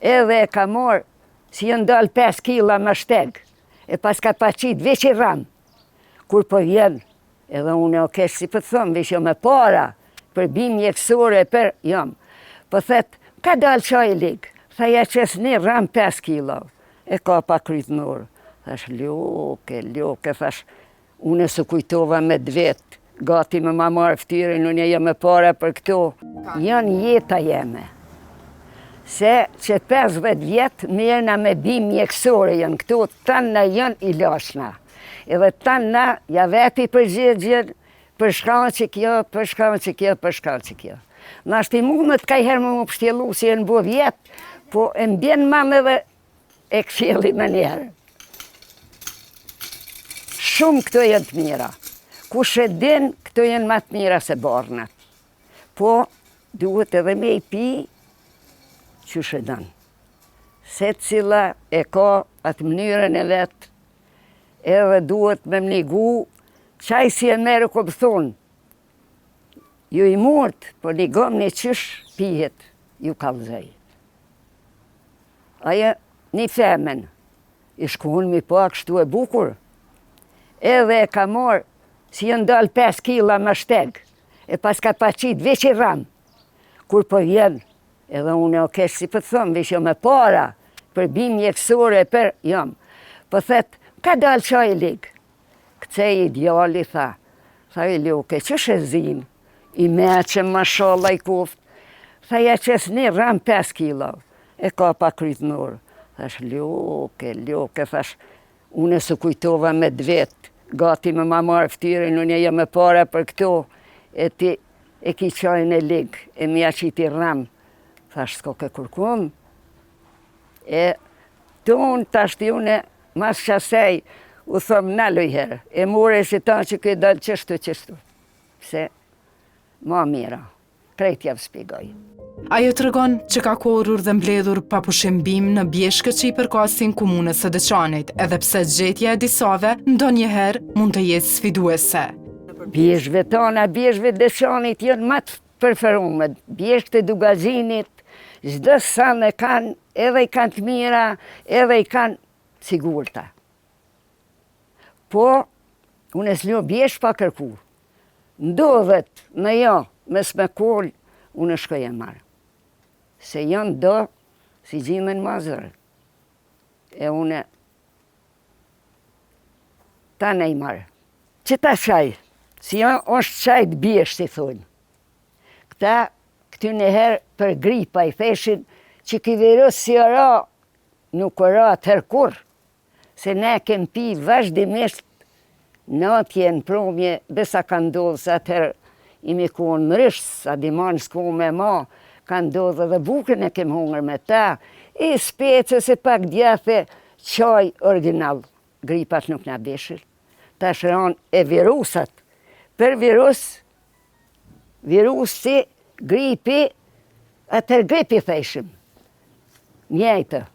edhe e ka morë, si jënë dalë 5 kila më shteg, e pas ka paqit veç i ram, kur po vjen, edhe unë o kesh si për thëmë, veç jo me para, për bim mjekësore, për jam, po thet, ka dalë qaj ligë, tha ja qes një ram 5 kila, e ka pa kryt nërë, thash, ljoke, thash, unë së kujtova me dvetë, gati me ma marë ftyrin, unë jam me para për këto, janë jeta jeme. Se që 50 vjetë mirëna me bim mjekësore janë këto, tanë na janë i lashna. Edhe tanë na, ja veti përgjigjen, për shkallë që kjo, për shkallë që kjo, për shkallë që kjo. Në ashtë i mundët ka i herë më pështjelu si e në bo vjetë, po e mbjen mamë edhe e këshjeli me njerë. Shumë këto jenë të mira. Kush e din, këto jenë më të mira se barnat. Po, duhet edhe me i pi, që shë dënë. Se cila e ka atë mënyrën e vetë, edhe duhet me mnigu, qaj si e merë këpë thonë, ju i murtë, po ligom një qysh pihet, ju kalzej. Aja një femen, i shkuhun mi pa kështu e bukur, edhe e ka morë, si jënë dalë 5 kila më shteg, e pas ka paqit veç i ram, kur po vjen, edhe unë o kesh si për thëmë, veç jo me para, për bim mjekësore, për jam, po thet, ka dalë qaj ligë, këcej i djali, tha i ljoke, që shë zinë, i meqem ma shalla i koft, tha ja qes një ram 5 kila, e ka pa kryt nërë, thash ljoke, thash, unë së kujtova me dvetë, gati me ma marë ftyrin, unë jam me para për këto, e ti e ki qajnë e ligë, e mja qiti ram, thash s'ko ke kërkum, e tonë tashti une, mas qasej, u thëmë në lujherë, e more si ta që këj dalë qështu, se ma mira, krejt javë spigoj. Ajo të regon që ka korur dhe mbledhur pa pushim-bim në bjeshkët që i përkasin komunës së Deçanit, edhe pse gjetja e disave ndonjëherë mund të jetë sfiduese. Bjeshkëve tona, bjeshkëve Deçanit janë më të preferuar, bjeshkët e Dugazinit, çdo sanë e kanë, edhe i kanë të mira, edhe i kanë sigurta. Po, unë s'ljo bjeshkë pa kërku. Ndodhet në jo, mes me kol, unë shkoj e marë. Se janë do, si gjimën mazërë. E une, ta ne i marë. Që ta shaj, si janë është qaj të bjeshtë, si thonë. Këta, këty njëherë për gripa i theshin, që ki virus si ora, nuk ora të herkur, se ne kem pi vazhdimisht natje në promje, besa ka ndodhë, se atëherë imi konë mërishë, sa dimanë s'ko me ma, ka ndodhë dhe bukën e kem hongër me ta, i specës e pak djathe qaj original, gripat nuk nga beshil. Ta shëran e virusat, për virusi, gripi, atër gripi theshim, njejtë.